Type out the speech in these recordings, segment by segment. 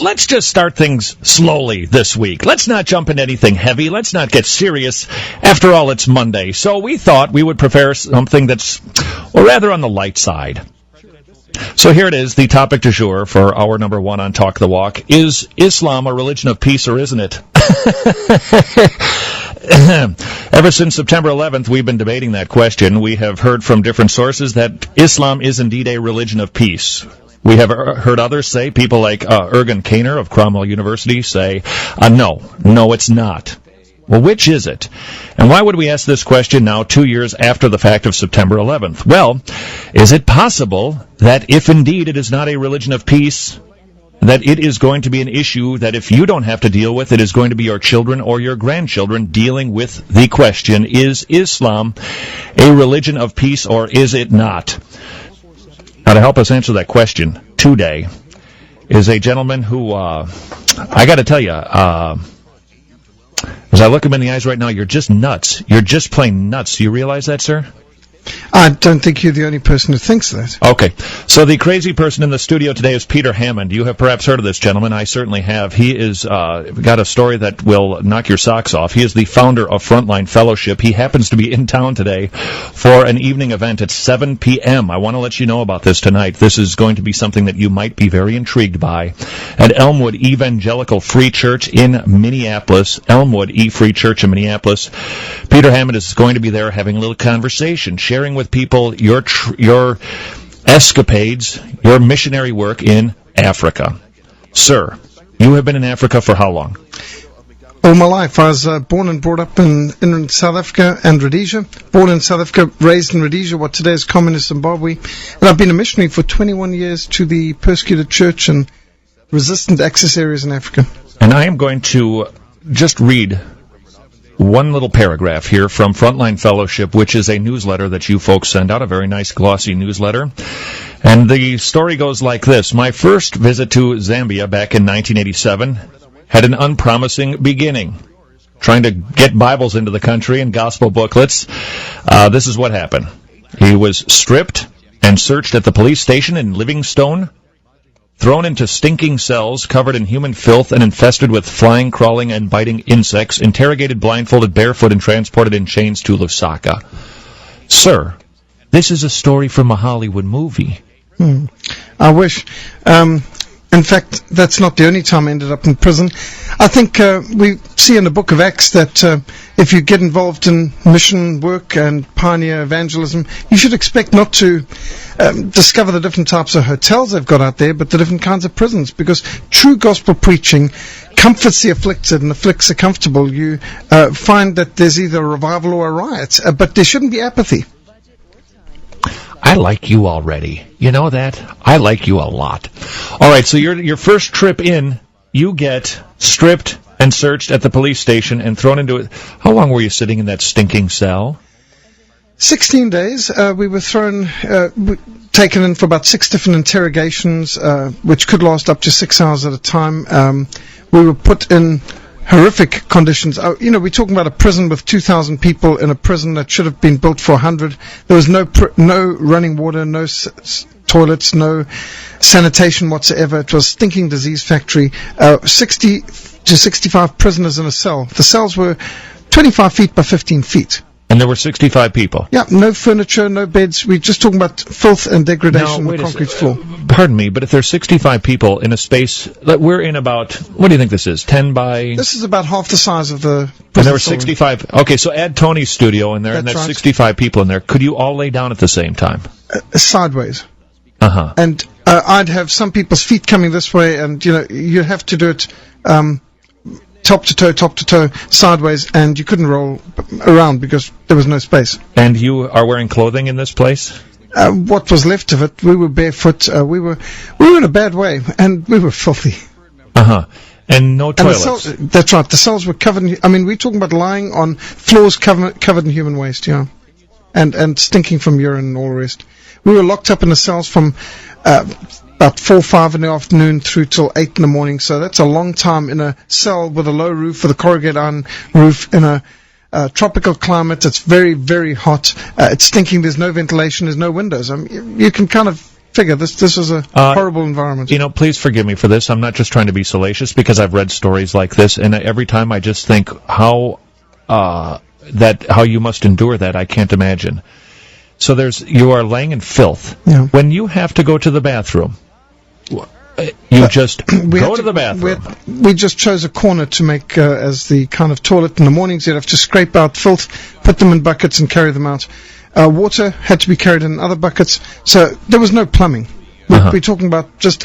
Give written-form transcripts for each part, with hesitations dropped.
let's just start things slowly this week. Let's not jump into anything heavy. Let's not get serious. After all, it's Monday. So we thought we would prepare something that's, well, rather on the light side. So here it is, the topic du jour for hour number 1 on Talk the Walk. Is Islam a religion of peace or isn't it? Ever since September 11th, we've been debating that question. We have heard from different sources that Islam is indeed a religion of peace. We have heard others say, people like Ergun Caner of Cromwell University say, no, it's not. Well, which is it? And why would we ask this question now 2 years after the fact of September 11th? Well, is it possible that if indeed it is not a religion of peace, that it is going to be an issue that if you don't have to deal with, it is going to be your children or your grandchildren dealing with the question, is Islam a religion of peace or is it not? Now, to help us answer that question today is a gentleman who, I got to tell you, as I look him in the eyes right now, you're just nuts. You're just plain nuts. Do you realize that, sir? I don't think you're the only person who thinks that. Okay. So the crazy person in the studio today is Peter Hammond. You have perhaps heard of this gentleman. I certainly have. He is got a story that will knock your socks off. He is the founder of Frontline Fellowship. He happens to be in town today for an evening event at 7 p.m. I want to let you know about this tonight. This is going to be something that you might be very intrigued by at Elmwood Evangelical Free Church in Minneapolis. Elmwood E Free Church in Minneapolis. Peter Hammond is going to be there having a little conversation, sharing with people your escapades, your missionary work in Africa. Sir, you have been in Africa for how long? All my life. I was born and brought up in South Africa and Rhodesia. Born in South Africa, raised in Rhodesia, what today is communist Zimbabwe. And I've been a missionary for 21 years to the persecuted church and resistant access areas in Africa. And I am going to just read one little paragraph here from Frontline Fellowship, which is a newsletter that you folks send out, a very nice glossy newsletter. And the story goes like this. My first visit to Zambia back in 1987 had an unpromising beginning. Trying to get Bibles into the country and gospel booklets. This is what happened. He was stripped and searched at the police station in Livingstone, thrown into stinking cells covered in human filth and infested with flying, crawling, and biting insects, interrogated, blindfolded, barefoot, and transported in chains to Lusaka. Sir, this is a story from a Hollywood movie. I wish. In fact, that's not the only time I ended up in prison. I think we see in the book of Acts that if you get involved in mission work and pioneer evangelism, you should expect not to discover the different types of hotels they've got out there, but the different kinds of prisons, because true gospel preaching comforts the afflicted and afflicts the comfortable. You find that there's either a revival or a riot, but there shouldn't be apathy. I like you already. You know that? I like you a lot. All right, so your first trip in, you get stripped and searched at the police station and thrown into it. How long were you sitting in that stinking cell? 16 days. We were taken in for about 6 different interrogations, which could last up to 6 hours at a time. We were put in horrific conditions. We're talking about a prison with 2,000 people in a prison that should have been built for 100. There was no running water, no toilets, no sanitation whatsoever. It was a stinking disease factory. 60 to 65 prisoners in a cell. The cells were 25 feet by 15 feet. And there were 65 people. Yeah, no furniture, no beds. We're just talking about filth and degradation on the concrete floor. Pardon me, but if there's 65 people in a space, we're in about, what do you think this is, 10 by... This is about half the size of the prison. And there were 65... Okay, so add Tony's studio in there, and there's right. 65 people in there. Could you all lay down at the same time? Sideways. Uh-huh. And I'd have some people's feet coming this way, and, you have to do it... top to toe, sideways, and you couldn't roll around because there was no space. And you are wearing clothing in this place? What was left of it. We were barefoot. We were in a bad way, and we were filthy. Uh-huh. And no toilets. And that's right. The cells were covered in... we're talking about lying on floors covered in human waste, yeah. And stinking from urine and all the rest. We were locked up in the cells from... about 4 or 5 in the afternoon through till 8 in the morning. So that's a long time in a cell with a low roof, with a corrugated iron roof, in a tropical climate. It's very, very hot. It's stinking. There's no ventilation. There's no windows. You can kind of figure this was a horrible environment. Please forgive me for this. I'm not just trying to be salacious, because I've read stories like this, and every time I just think how you must endure that. I can't imagine. So you are laying in filth. Yeah. When you have to go to the bathroom, you just go to the bathroom. We just chose a corner to make as the kind of toilet. In the mornings, you'd have to scrape out filth, put them in buckets, and carry them out. Water had to be carried in other buckets, so there was no plumbing. We're talking about just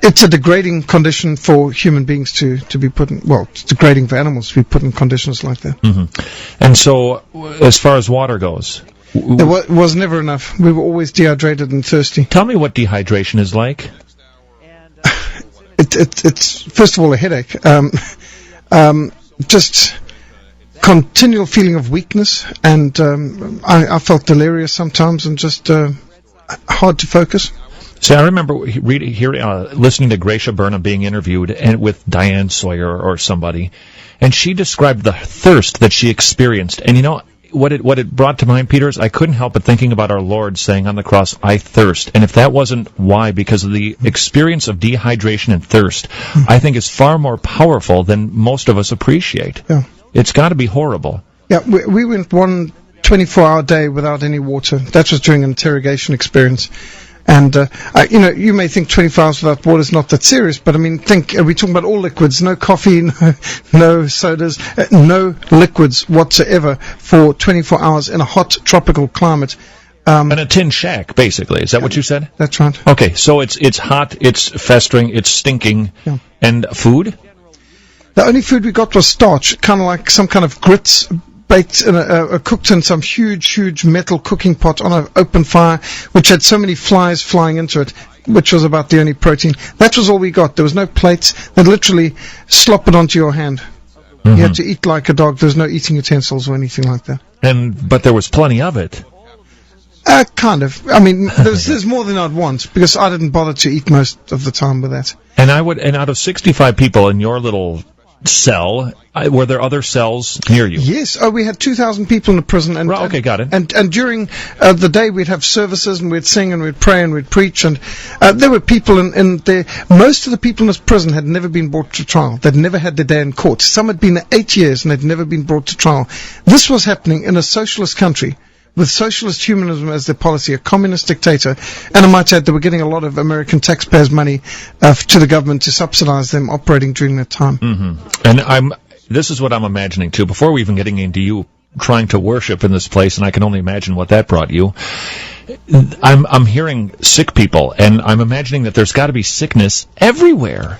it's a degrading condition for human beings to be put in. Well, it's degrading for animals to be put in conditions like that. Mm-hmm. And so, as far as water goes, there was never enough. We were always dehydrated and thirsty. Tell me what dehydration is like. It's first of all a headache. Just continual feeling of weakness, and I felt delirious sometimes, and just hard to focus. See, I remember listening to Gracia Burnham being interviewed with Diane Sawyer or somebody, and she described the thirst that she experienced. And what it brought to mind, Peter, is I couldn't help but thinking about our Lord saying on the cross, "I thirst." And if that wasn't why, because of the experience of dehydration and thirst, I think is far more powerful than most of us appreciate. Yeah. It's got to be horrible. Yeah, we went one 24-hour day without any water. That was during an interrogation experience. And, you may think 24 hours without water is not that serious, but we're talking about all liquids, no coffee, no sodas, no liquids whatsoever for 24 hours in a hot tropical climate. In a tin shack, basically. Is that what you said? That's right. Okay, so it's hot, it's festering, it's stinking, and food? The only food we got was starch, kind of like some kind of grits, baked in cooked in some huge metal cooking pot on an open fire, which had so many flies flying into it, which was about the only protein. That was all we got. There was no plates. They'd literally slop it onto your hand. Mm-hmm. You had to eat like a dog. There was no eating utensils or anything like that. But there was plenty of it. Kind of. There's more than I'd want, because I didn't bother to eat most of the time with that. And out of 65 people in your little cell, were there other cells near you? Yes. We had 2,000 people in the prison. And, okay, got it. And during the day, we'd have services, and we'd sing, and we'd pray, and we'd preach. And there were people in there. Most of the people in this prison had never been brought to trial. They'd never had their day in court. Some had been there 8 years, and they'd never been brought to trial. This was happening in a socialist country, with socialist humanism as their policy, a communist dictator. And I might add, they were getting a lot of American taxpayers' money to the government to subsidize them operating during that time. Mm-hmm. And this is what I'm imagining, too. Before we even getting into you trying to worship in this place, and I can only imagine what that brought you, I'm hearing sick people, and I'm imagining that there's got to be sickness everywhere.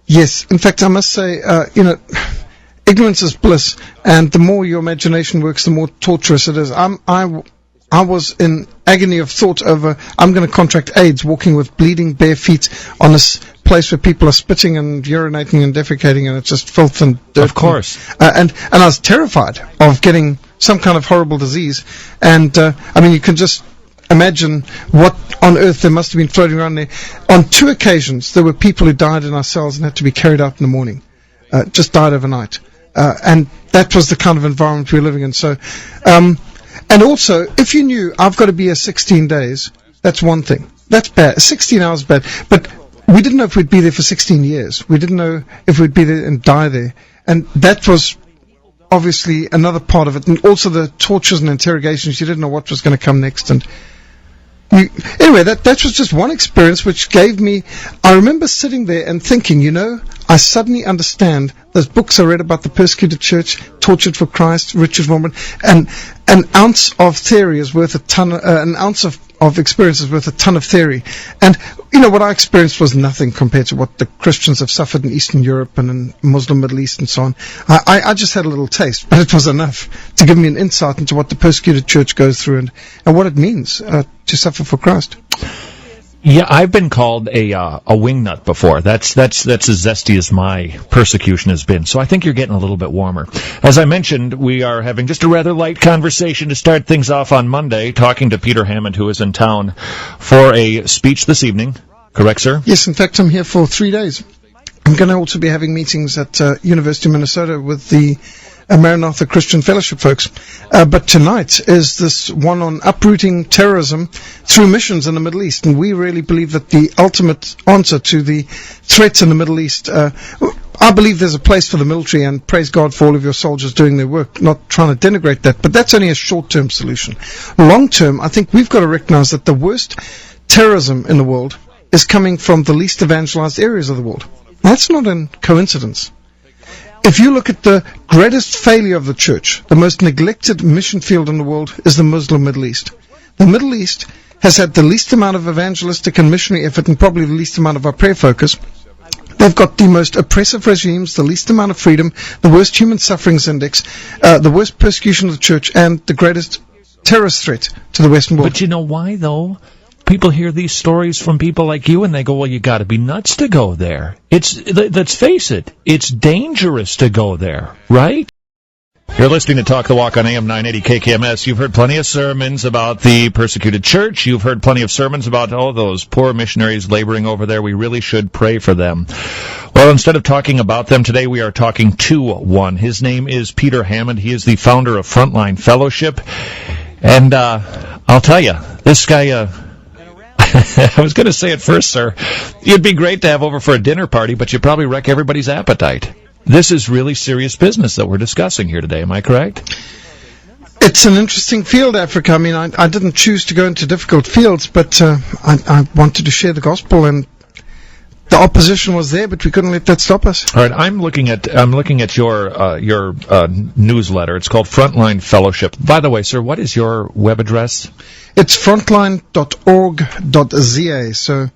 Yes. In fact, I must say, ignorance is bliss, and the more your imagination works, the more torturous it is. I was in agony of thought over, I'm going to contract AIDS, walking with bleeding bare feet on this place where people are spitting and urinating and defecating, and it's just filth and dirt. Of course. And I was terrified of getting some kind of horrible disease. And, you can just imagine what on earth there must have been floating around there. On 2 occasions, there were people who died in our cells and had to be carried out in the morning. Just died overnight. And that was the kind of environment we were living in. So, and also, if you knew I've got to be here 16 days, that's one thing. That's bad. 16 hours bad. But we didn't know if we'd be there for 16 years. We didn't know if we'd be there and die there. And that was obviously another part of it. And also the tortures and interrogations. You didn't know what was going to come next. And anyway, that was just one experience which gave me, I remember sitting there and thinking, I suddenly understand those books I read about the persecuted church, Tortured for Christ, Richard Norman, and an ounce of theory is worth a ton, an ounce of experience is worth a ton of theory. And, what I experienced was nothing compared to what the Christians have suffered in Eastern Europe and in Muslim Middle East and so on. I just had a little taste, but it was enough to give me an insight into what the persecuted church goes through and what it means to suffer for Christ. Yeah, I've been called a wingnut before. That's as zesty as my persecution has been. So I think you're getting a little bit warmer. As I mentioned, we are having just a rather light conversation to start things off on Monday, talking to Peter Hammond, who is in town for a speech this evening. Correct, sir? Yes, in fact, I'm here for 3 days. I'm going to also be having meetings at University of Minnesota with the Maranatha Christian Fellowship folks. But tonight is this one on uprooting terrorism through missions in the Middle East. And we really believe that the ultimate answer to the threats in the Middle East, I believe there's a place for the military, and praise God for all of your soldiers doing their work, not trying to denigrate that, but that's only a short-term solution. Long-term, I think we've got to recognize that the worst terrorism in the world is coming from the least evangelized areas of the world. That's not a coincidence. If you look at the greatest failure of the church, the most neglected mission field in the world is the Muslim Middle East. The Middle East has had the least amount of evangelistic and missionary effort and probably the least amount of our prayer focus. They've got the most oppressive regimes, the least amount of freedom, the worst human sufferings index, the worst persecution of the church, and the greatest terrorist threat to the Western world. But you know why, though? People hear these stories from people like you, and they go, well, you got to be nuts to go there. Let's face it, it's dangerous to go there, right? You're listening to Talk the Walk on AM 980 KKMS. You've heard plenty of sermons about the persecuted church. You've heard plenty of sermons about, those poor missionaries laboring over there. We really should pray for them. Well, instead of talking about them today, we are talking to one. His name is Peter Hammond. He is the founder of Frontline Fellowship. And I'll tell you, this guy... I was going to say at first, sir, you'd be great to have over for a dinner party, but you'd probably wreck everybody's appetite. This is really serious business that we're discussing here today. Am I correct? It's an interesting field, Africa. I mean, I didn't choose to go into difficult fields, but I wanted to share the gospel, and the opposition was there, but we couldn't let that stop us. All right, I'm looking at your newsletter. It's called Frontline Fellowship. By the way, sir, what is your web address? It's frontline.org.za. So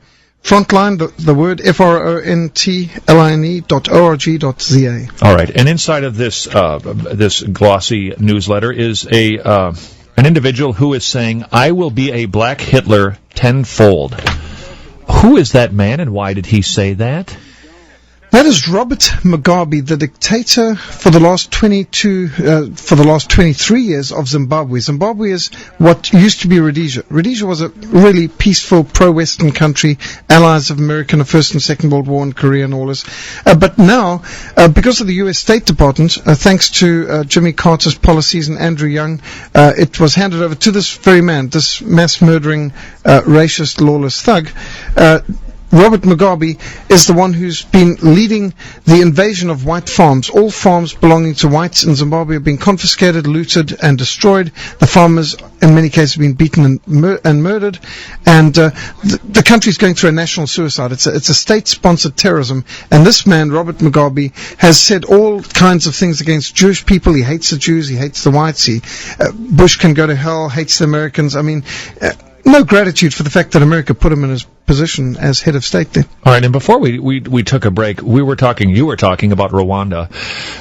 Frontline, the word frontline.org.za. All right, and inside of this this glossy newsletter is an individual who is saying, "I will be a black Hitler tenfold." Who is that man, and why did he say that? That is Robert Mugabe, the dictator for the last 23 years of Zimbabwe. Zimbabwe is what used to be Rhodesia. Rhodesia was a really peaceful, pro-Western country, allies of America in the First and Second World War and Korea and all this. But now, because of the U.S. State Department, thanks to Jimmy Carter's policies and Andrew Young, it was handed over to this very man, this mass-murdering, racist, lawless thug. Robert Mugabe is the one who's been leading the invasion of white farms. All farms belonging to whites in Zimbabwe have been confiscated, looted, and destroyed. The farmers, in many cases, have been beaten and murdered. And the country's going through a national suicide. It's a state-sponsored terrorism. And this man, Robert Mugabe, has said all kinds of things against Jewish people. He hates the Jews. He hates the whites. Bush can go to hell, hates the Americans. I mean... no gratitude for the fact that America put him in his position as head of state there. All right, and before we took a break, you were talking about Rwanda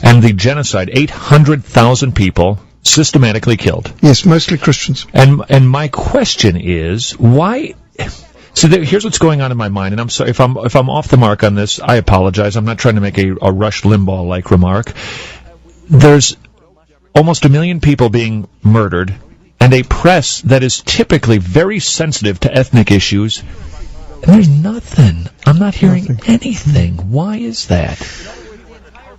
and the genocide, 800,000 people systematically killed. Yes, mostly Christians. And my question is, why... So here's what's going on in my mind, and I'm sorry if I'm off the mark on this, I apologize. I'm not trying to make a Rush Limbaugh-like remark. There's almost 1 million people being murdered, and a press that is typically very sensitive to ethnic issues, and there's nothing. I'm not hearing anything. Why is that?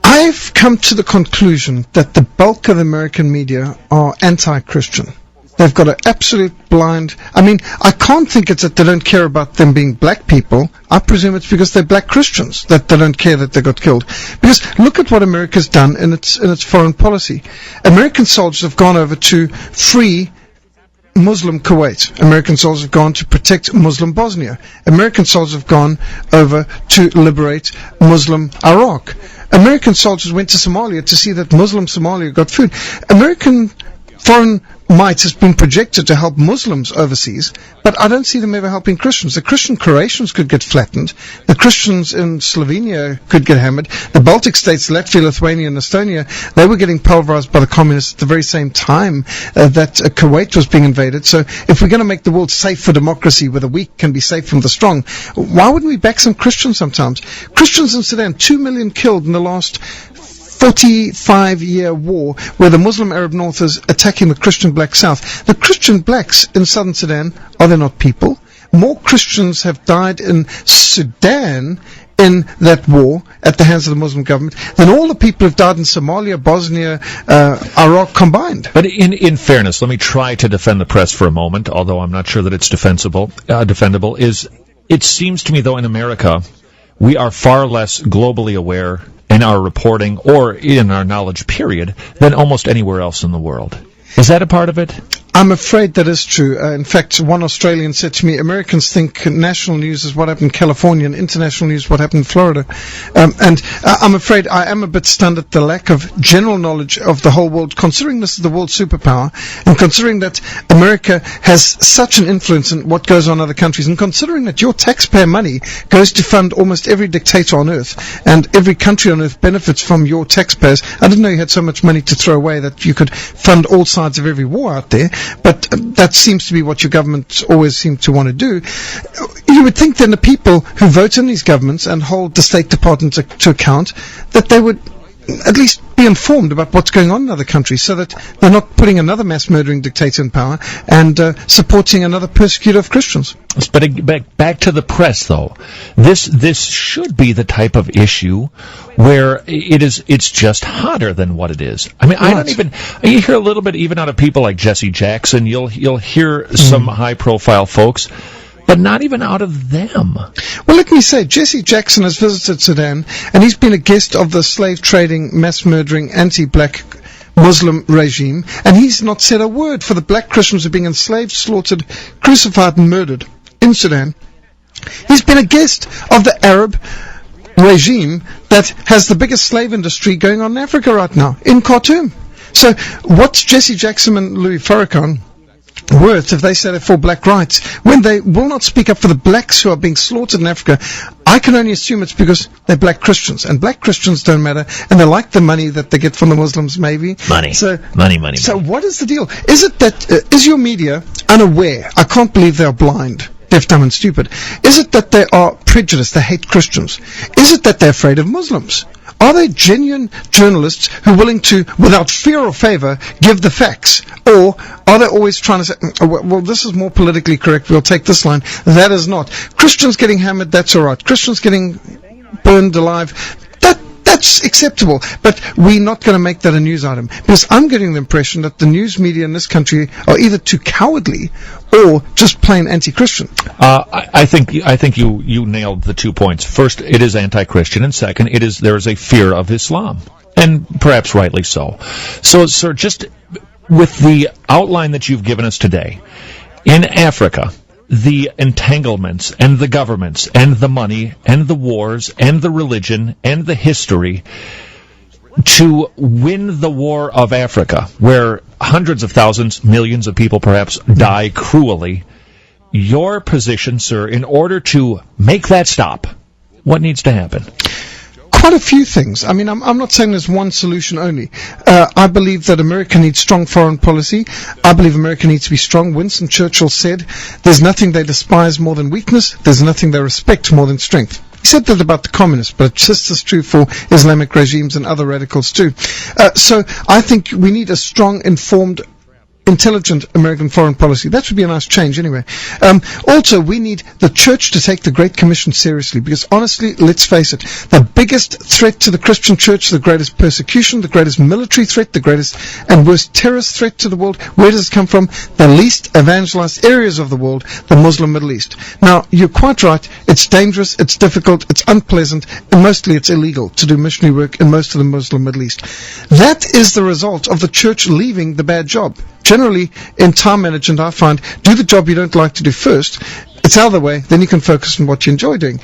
I've come to the conclusion that the bulk of the American media are anti-Christian. They've got an absolute blind... I mean, I can't think it's that they don't care about them being black people. I presume it's because they're black Christians that they don't care that they got killed. Because look at what America's done in its foreign policy. American soldiers have gone over to free Muslim Kuwait. American soldiers have gone to protect Muslim Bosnia. American soldiers have gone over to liberate Muslim Iraq. American soldiers went to Somalia to see that Muslim Somalia got food. American foreign might has been projected to help Muslims overseas, but I don't see them ever helping Christians. The Christian Croatians could get flattened. The Christians in Slovenia could get hammered. The Baltic states, Latvia, Lithuania, and Estonia, they were getting pulverized by the communists at the very same time that Kuwait was being invaded. So if we're going to make the world safe for democracy, where the weak can be safe from the strong, why wouldn't we back some Christians sometimes? Christians in Sudan, 2 million killed in the last 45-year war where the Muslim Arab North is attacking the Christian black South. The Christian blacks in southern Sudan, are they not people? More Christians have died in Sudan in that war at the hands of the Muslim government than all the people who've died in Somalia, Bosnia, Iraq combined. But in fairness, let me try to defend the press for a moment, although I'm not sure that it's defendable. It seems to me, though, in America, we are far less globally aware in our reporting or in our knowledge period than almost anywhere else in the world. Is that a part of it? I'm afraid that is true. In fact, one Australian said to me, Americans think national news is what happened in California and international news what happened in Florida. And I'm afraid I am a bit stunned at the lack of general knowledge of the whole world, considering this is the world superpower, and considering that America has such an influence in what goes on in other countries, and considering that your taxpayer money goes to fund almost every dictator on earth, and every country on earth benefits from your taxpayers. I didn't know you had so much money to throw away that you could fund all sides of every war out there. But that seems to be what your government always seem to want to do. You would think then the people who vote in these governments and hold the State Department to account, that they would at least be informed about what's going on in other countries, so that they're not putting another mass murdering dictator in power and supporting another persecutor of Christians. But back to the press, though. This should be the type of issue where it's just hotter than what it is. I mean, right. You hear a little bit even out of people like Jesse Jackson. You'll hear some high-profile folks, but not even out of them. Well, let me say, Jesse Jackson has visited Sudan, and he's been a guest of the slave-trading, mass-murdering, anti-black Muslim regime, and he's not said a word for the black Christians who are being enslaved, slaughtered, crucified, and murdered in Sudan. He's been a guest of the Arab regime that has the biggest slave industry going on in Africa right now, in Khartoum. So what's Jesse Jackson and Louis Farrakhan worth if they say they're for black rights when they will not speak up for the blacks who are being slaughtered in Africa? I can only assume it's because they're black Christians, and black Christians don't matter, and they like the money that they get from the Muslims, maybe. Money. So what is the deal? Is it that is your media unaware? I can't believe they're blind, deaf, dumb, and stupid. Is it that they are prejudiced, they hate Christians? Is it that they're afraid of Muslims? Are they genuine journalists who are willing to, without fear or favor, give the facts? Or are they always trying to say, well, this is more politically correct, we'll take this line? That is not. Christians getting hammered, that's all right. Christians getting burned alive, that's acceptable. But we're not going to make that a news item. Because I'm getting the impression that the news media in this country are either too cowardly or just plain anti-Christian. I think you nailed the 2 points. First, it is anti-Christian, and second, there is a fear of Islam, and perhaps rightly so. So, sir, just with the outline that you've given us today, in Africa, the entanglements and the governments and the money and the wars and the religion and the history to win the war of Africa, where hundreds of thousands, millions of people perhaps die cruelly. Your position, sir, in order to make that stop, what needs to happen? Quite a few things. I mean, I'm not saying there's one solution only. I believe that America needs strong foreign policy. I believe America needs to be strong. Winston Churchill said, there's nothing they despise more than weakness. There's nothing they respect more than strength. He said that about the communists, but it's just as true for Islamic regimes and other radicals too. So I think we need a strong, informed, intelligent American foreign policy. That would be a nice change anyway. Also, we need the church to take the Great Commission seriously, because honestly, let's face it, the biggest threat to the Christian church, the greatest persecution, the greatest military threat, the greatest and worst terrorist threat to the world, where does it come from? The least evangelized areas of the world, the Muslim Middle East. Now, you're quite right, it's dangerous, it's difficult, it's unpleasant, and mostly it's illegal to do missionary work in most of the Muslim Middle East. That is the result of the church leaving the bad job. Generally, in time management, I find, do the job you don't like to do first. It's out of the way, then you can focus on what you enjoy doing.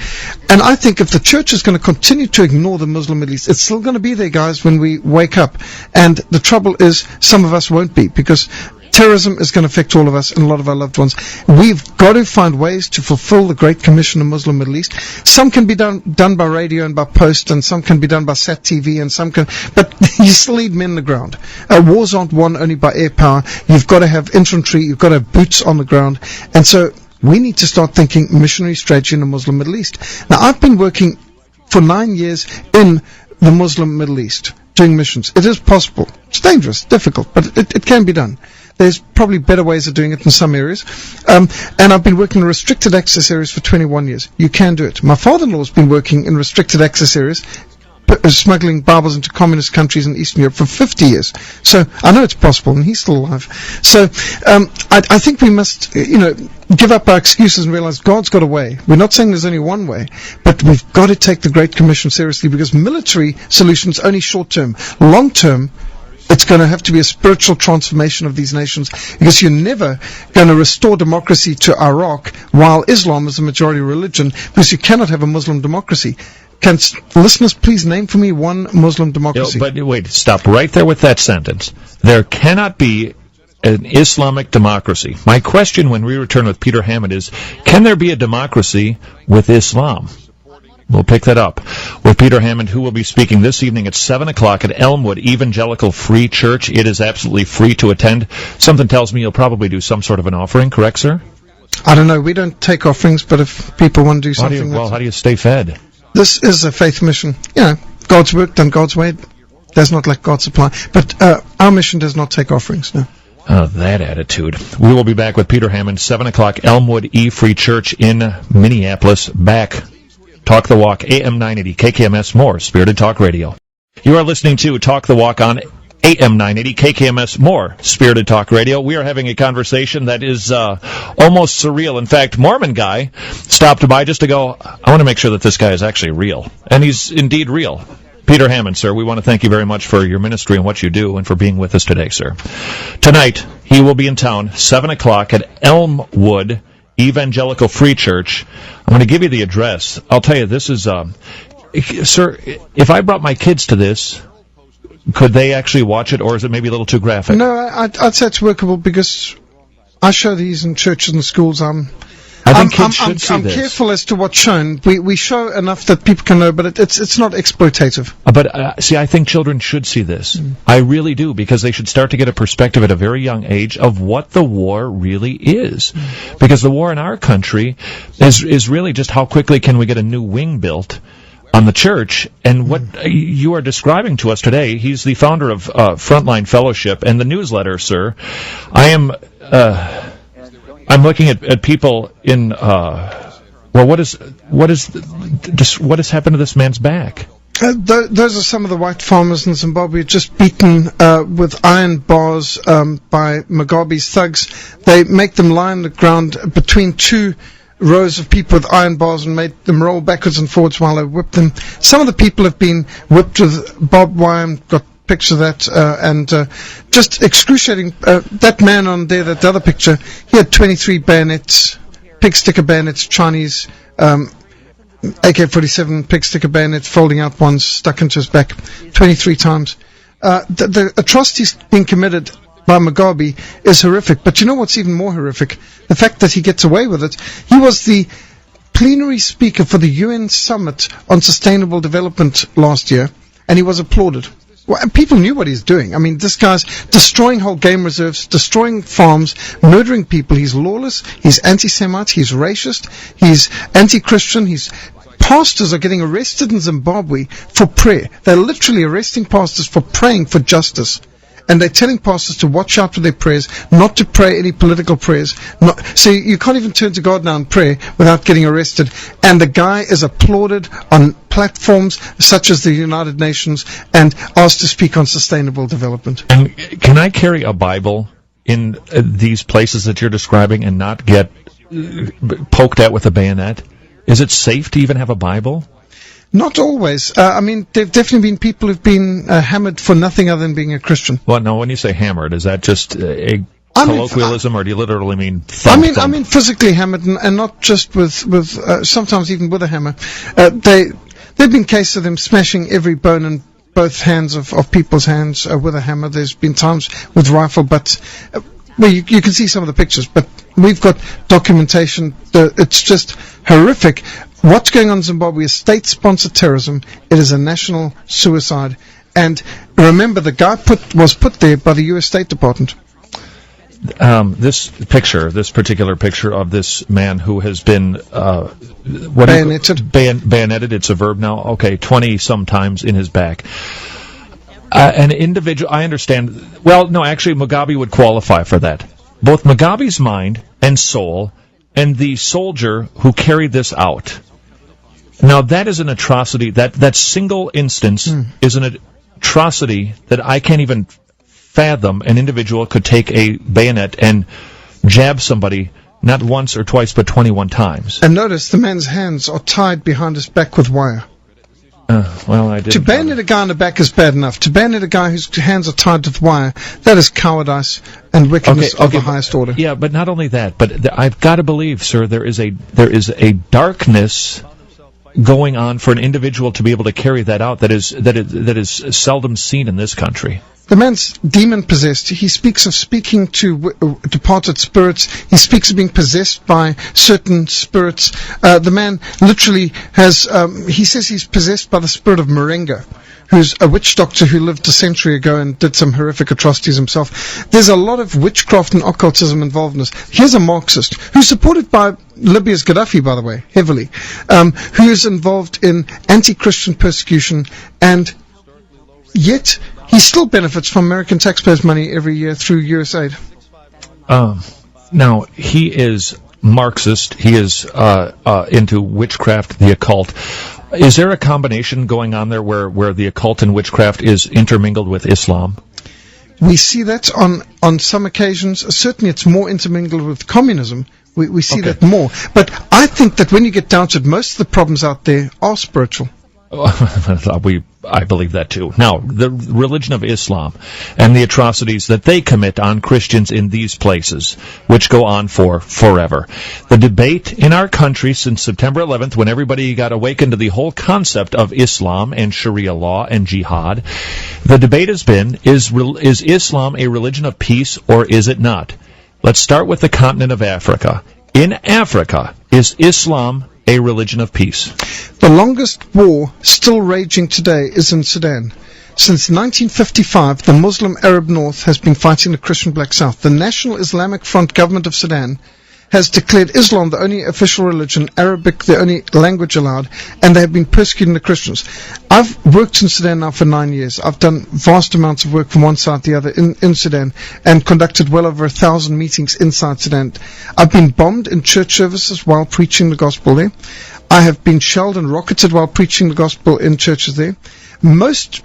And I think if the church is going to continue to ignore the Muslim Middle East, it's still going to be there, guys, when we wake up. And the trouble is, some of us won't be, because terrorism is going to affect all of us and a lot of our loved ones. We've got to find ways to fulfill the Great Commission of Muslim Middle East. Some can be done by radio and by post, and some can be done by sat TV, and some can, but you still need men on the ground. Wars aren't won only by air power. You've got to have infantry, you've got to have boots on the ground. And so we need to start thinking missionary strategy in the Muslim Middle East. Now, I've been working for 9 years in the Muslim Middle East, doing missions. It is possible. It's dangerous, difficult, but it can be done. There's probably better ways of doing it in some areas. And I've been working in restricted access areas for 21 years. You can do it. My father-in-law's been working in restricted access areas, smuggling Bibles into communist countries in Eastern Europe for 50 years. So I know it's possible, and he's still alive. So I think we must, give up our excuses and realize God's got a way. We're not saying there's only one way, but we've got to take the Great Commission seriously, because military solutions only short-term. Long-term, it's going to have to be a spiritual transformation of these nations, because you're never going to restore democracy to Iraq while Islam is the majority religion, because you cannot have a Muslim democracy. Can listeners please name for me one Muslim democracy? But wait, stop right there with that sentence. There cannot be an Islamic democracy. My question when we return with Peter Hammond is, can there be a democracy with Islam? We'll pick that up with Peter Hammond, who will be speaking this evening at 7 o'clock at Elmwood Evangelical Free Church. It is absolutely free to attend. Something tells me you'll probably do some sort of an offering, correct, sir? I don't know. We don't take offerings, but if people want to do something... How do you stay fed? This is a faith mission. God's work done God's way does not lack God's supply. But our mission does not take offerings, no. Oh, that attitude. We will be back with Peter Hammond, 7 o'clock, Elmwood E Free Church in Minneapolis. Back. Talk the Walk, AM 980, KKMS, more Spirited Talk Radio. You are listening to Talk the Walk on AM 980, KKMS, more Spirited Talk Radio. We are having a conversation that is almost surreal. In fact, Mormon guy stopped by just to go, I want to make sure that this guy is actually real. And he's indeed real. Peter Hammond, sir, we want to thank you very much for your ministry and what you do and for being with us today, sir. Tonight, he will be in town, 7 o'clock at Elmwood Evangelical Free Church. I'm going to give you the address. I'll tell you, this is, sir, if I brought my kids to this, could they actually watch it, or is it maybe a little too graphic? No, I'd say it's workable, because I show these in churches and schools. I think kids should see this. I'm careful as to what's shown. We show enough that people can know, but it's not exploitative. But see, I think children should see this. I really do, because they should start to get a perspective at a very young age of what the war really is. Because the war in our country is really just how quickly can we get a new wing built on the church. And what you are describing to us today, he's the founder of Frontline Fellowship and the newsletter, sir. I'm looking at people in, what has happened to this man's back? Those are some of the white farmers in Zimbabwe just beaten with iron bars by Mugabe's thugs. They make them lie on the ground between two rows of people with iron bars and made them roll backwards and forwards while they whipped them. Some of the people have been whipped with barbed wire. Got picture of that, and just excruciating. That man on there, that other picture, he had 23 bayonets, pig sticker bayonets, Chinese AK-47 pig sticker bayonets, folding out ones stuck into his back 23 times. The atrocities being committed by Mugabe is horrific, but you know what's even more horrific? The fact that he gets away with it. He was the plenary speaker for the UN Summit on Sustainable Development last year, and he was applauded. Well, people knew what he's doing. I mean, this guy's destroying whole game reserves, destroying farms, murdering people. He's lawless. He's anti-Semite. He's racist. He's anti-Christian. Pastors are getting arrested in Zimbabwe for prayer. They're literally arresting pastors for praying for justice. And they're telling pastors to watch out for their prayers, not to pray any political prayers. So you can't even turn to God now and pray without getting arrested. And the guy is applauded on platforms such as the United Nations and asked to speak on sustainable development. And can I carry a Bible in these places that you're describing and not get poked at with a bayonet? Is it safe to even have a Bible? Not always. I mean, there have definitely been people who've been hammered for nothing other than being a Christian. Well, no, when you say hammered, is that just a colloquialism, or do you literally mean thump? I mean physically hammered, and not just with sometimes even with a hammer. There've been cases of them smashing every bone in both hands of people's hands with a hammer. There's been times with rifle butts. Well, you can see some of the pictures, but we've got documentation. It's just horrific. What's going on in Zimbabwe is state-sponsored terrorism. It is a national suicide. And remember, the guy was put there by the U.S. State Department. This particular picture of this man who has been bayoneted. Bayoneted. It's a verb now. Okay, 20 sometimes in his back. an individual, I understand. Well, no, actually, Mugabe would qualify for that. Both Mugabe's mind and soul and the soldier who carried this out. Now, that is an atrocity. That single instance is an atrocity that I can't even fathom an individual could take a bayonet and jab somebody not once or twice, but 21 times. And notice the man's hands are tied behind his back with wire. Well, I didn't. To bayonet a guy in the back is bad enough. To bayonet a guy whose hands are tied with wire, that is cowardice and wickedness of the highest order. Yeah, but not only that, but I've got to believe, sir, there is a darkness going on for an individual to be able to carry that out that is seldom seen in this country. The man's demon-possessed. He speaks of speaking to departed spirits. He speaks of being possessed by certain spirits. The man literally has, he says he's possessed by the spirit of Moringa, who's a witch doctor who lived a century ago and did some horrific atrocities himself. There's a lot of witchcraft and occultism involved in this. Here's a Marxist who's supported by Libya's Gaddafi, by the way, heavily, who is involved in anti-Christian persecution, and yet he still benefits from American taxpayers' money every year through USAID. Now, he is Marxist. He is into witchcraft, the occult. Is there a combination going on there where the occult and witchcraft is intermingled with Islam? We see that on some occasions. Certainly it's more intermingled with communism. We see that more. But I think that when you get down to it, most of the problems out there are spiritual. I believe that too. Now, the religion of Islam and the atrocities that they commit on Christians in these places, which go on for forever. The debate in our country since September 11th, when everybody got awakened to the whole concept of Islam and Sharia law and jihad, the debate has been, is Islam a religion of peace or is it not? Let's start with the continent of Africa. In Africa, is Islam a religion of peace? The longest war still raging today is in Sudan. Since 1955, the Muslim Arab North has been fighting the Christian Black South. The National Islamic Front government of Sudan has declared Islam the only official religion, Arabic the only language allowed, and they have been persecuting the Christians. I've worked in Sudan now for 9 years. I've done vast amounts of work from one side to the other in Sudan and conducted well over 1,000 meetings inside Sudan. I've been bombed in church services while preaching the gospel there. I have been shelled and rocketed while preaching the gospel in churches there. Let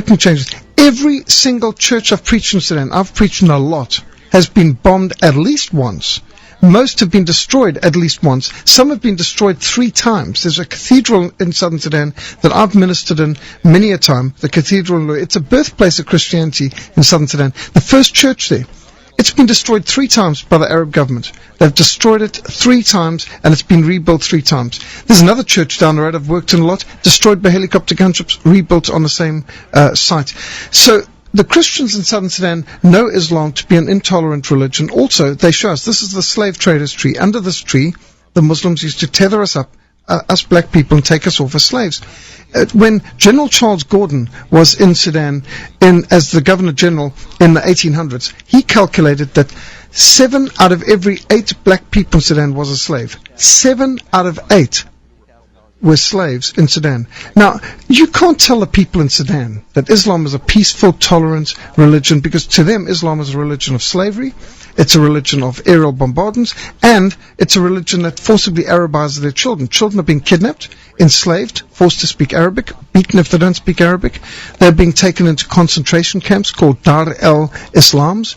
me change this. Every single church I've preached in Sudan, I've preached in a lot, has been bombed at least once. Most have been destroyed at least once. Some have been destroyed 3 times. There's a cathedral in southern Sudan that I've ministered in many a time, the cathedral. It's a birthplace of Christianity in southern Sudan. The first church there, it's been destroyed 3 times by the Arab government. They've destroyed it 3 times, and it's been rebuilt 3 times. There's another church down the road I've worked in a lot, destroyed by helicopter gunships, rebuilt on the same site. So the Christians in southern Sudan know Islam to be an intolerant religion. Also, they show us, this is the slave traders' tree. Under this tree, the Muslims used to tether us up, us black people, and take us off as slaves. When General Charles Gordon was in Sudan as the Governor General in the 1800s, he calculated that 7 out of every 8 black people in Sudan was a slave. 7 out of 8 were slaves in Sudan. Now, you can't tell the people in Sudan that Islam is a peaceful, tolerant religion, because to them Islam is a religion of slavery, it's a religion of aerial bombardments, and it's a religion that forcibly Arabizes their children. Children are being kidnapped, enslaved, forced to speak Arabic, beaten if they don't speak Arabic. They're being taken into concentration camps called Dar el-Islams,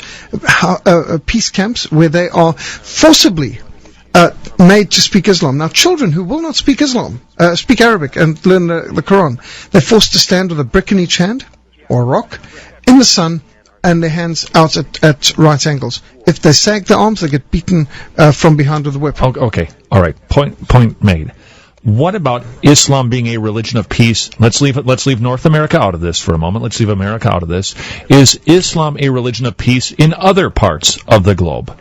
peace camps, where they are forcibly made to speak Islam. Now, children who will not speak speak Arabic and learn the Quran, they're forced to stand with a brick in each hand, or a rock, in the sun, and their hands out at right angles. If they sag their arms, they get beaten from behind with a whip. Okay, all right. Point made. What about Islam being a religion of peace? Let's leave North America out of this for a moment. Let's leave America out of this. Is Islam a religion of peace in other parts of the globe?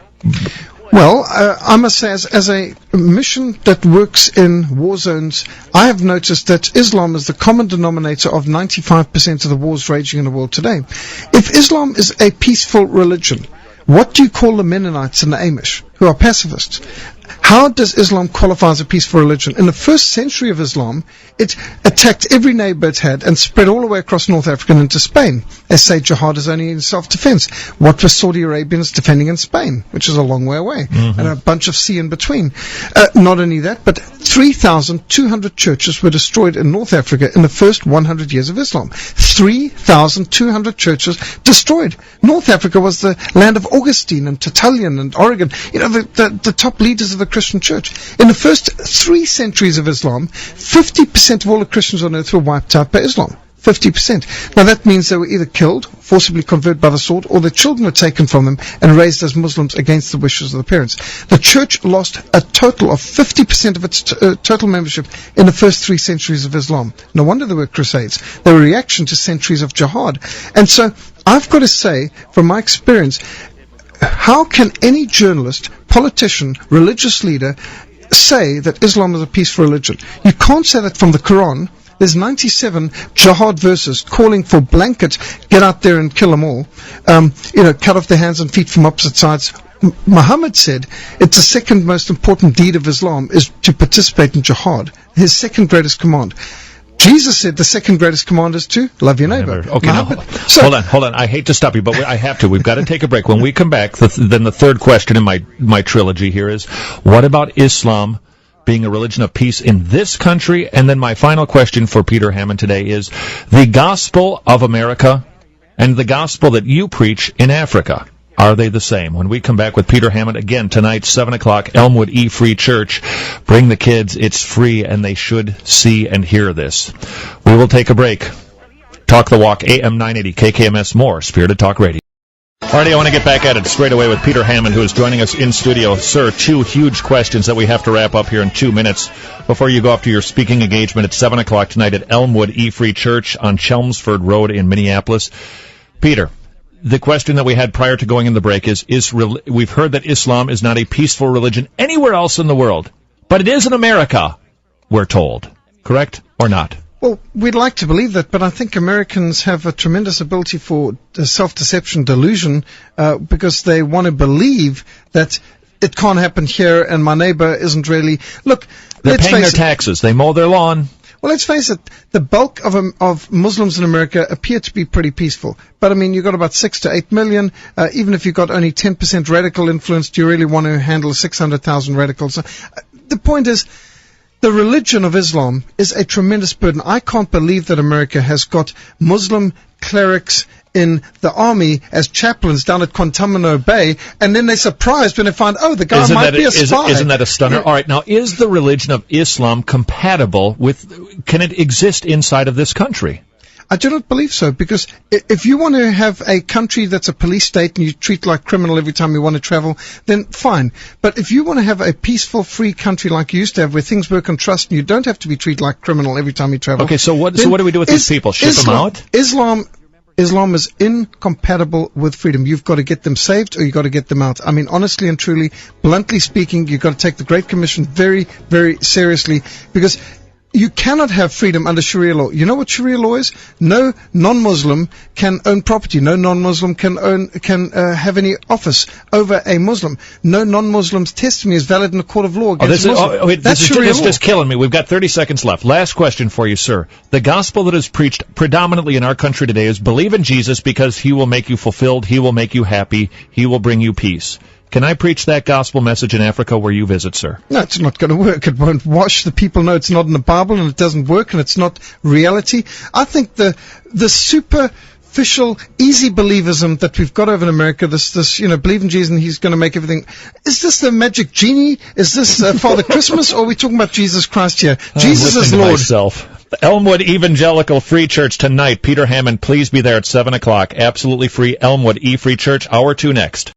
Well, I must say, as a mission that works in war zones, I have noticed that Islam is the common denominator of 95% of the wars raging in the world today. If Islam is a peaceful religion, what do you call the Mennonites and the Amish, who are pacifists? How does Islam qualify as a peaceful religion? In the first century of Islam, it attacked every neighbor it had and spread all the way across North Africa and into Spain. They say jihad is only in self-defense. What were Saudi Arabians defending in Spain, which is a long way away, and a bunch of sea in between? Not only that, but 3,200 churches were destroyed in North Africa in the first 100 years of Islam. 3,200 churches destroyed. North Africa was the land of Augustine and Tertullian and Origen, the top leaders of the Christian church. In the first 3 centuries of Islam, 50% of all the Christians on earth were wiped out by Islam. 50%. Now that means they were either killed, forcibly converted by the sword, or their children were taken from them and raised as Muslims against the wishes of the parents. The church lost a total of 50% of its total membership in the first 3 centuries of Islam. No wonder there were crusades. They were a reaction to centuries of jihad. And so I've got to say, from my experience, how can any journalist, politician, religious leader say that Islam is a peaceful religion? You can't say that from the Quran. There's 97 jihad verses calling for blanket, get out there and kill them all, cut off their hands and feet from opposite sides. Muhammad said it's the second most important deed of Islam is to participate in jihad, his second greatest command. Jesus said the second greatest command is to love your neighbor. Okay, now, hold on. I hate to stop you, but I have to. We've got to take a break. When we come back, then the third question in my trilogy here is, what about Islam being a religion of peace in this country? And then my final question for Peter Hammond today is, the gospel of America and the gospel that you preach in Africa, are they the same? When we come back with Peter Hammond again tonight, 7 o'clock, Elmwood E Free Church. Bring the kids. It's free, and they should see and hear this. We will take a break. Talk the Walk, AM 980, KKMS More, Spirited Talk Radio. Alrighty, I want to get back at it straight away with Peter Hammond, who is joining us in studio. Sir, 2 huge questions that we have to wrap up here in 2 minutes before you go off to your speaking engagement at 7 o'clock tonight at Elmwood E Free Church on Chelmsford Road in Minneapolis. Peter, the question that we had prior to going in the break is we've heard that Islam is not a peaceful religion anywhere else in the world, but it is in America, we're told. Correct or not? Well, we'd like to believe that, but I think Americans have a tremendous ability for self-deception, delusion, because they want to believe that it can't happen here and my neighbor isn't really... Look, they're paying their taxes. They mow their lawn. Well, let's face it, the bulk of Muslims in America appear to be pretty peaceful. But, I mean, you've got about 6 to 8 million. Even if you've got only 10% radical influence, do you really want to handle 600,000 radicals? The point is, the religion of Islam is a tremendous burden. I can't believe that America has got Muslim clerics in the army as chaplains down at Guantanamo Bay, and then they're surprised when they find, the guy might be a spy. Isn't that a stunner? Yeah. All right, now, is the religion of Islam compatible with, can it exist inside of this country? I do not believe so, because if you want to have a country that's a police state and you treat like criminal every time you want to travel, then fine. But if you want to have a peaceful, free country like you used to have, where things work on trust and you don't have to be treated like criminal every time you travel. Okay, so what do we do with these people? Ship them out? Islam is incompatible with freedom. You've got to get them saved or you've got to get them out. I mean, honestly and truly, bluntly speaking, you've got to take the Great Commission very, very seriously, because you cannot have freedom under Sharia law. You know what Sharia law is? No non-Muslim can own property. No non-Muslim can have any office over a Muslim. No non-Muslim's testimony is valid in a court of law against Muslim. That's Sharia law. Just killing me. We've got 30 seconds left. Last question for you, sir. The gospel that is preached predominantly in our country today is believe in Jesus because he will make you fulfilled, he will make you happy, he will bring you peace. Can I preach that gospel message in Africa where you visit, sir? No, it's not going to work. It won't wash. The people know it's not in the Bible and it doesn't work and it's not reality. I think the superficial, easy believism that we've got over in America, this, believe in Jesus and he's going to make everything. Is this the magic genie? Is this Father Christmas? Or are we talking about Jesus Christ here? Jesus is Lord. Myself. The Elmwood Evangelical Free Church tonight. Peter Hammond, please be there at 7 o'clock. Absolutely free. Elmwood E Free Church, hour 2 next.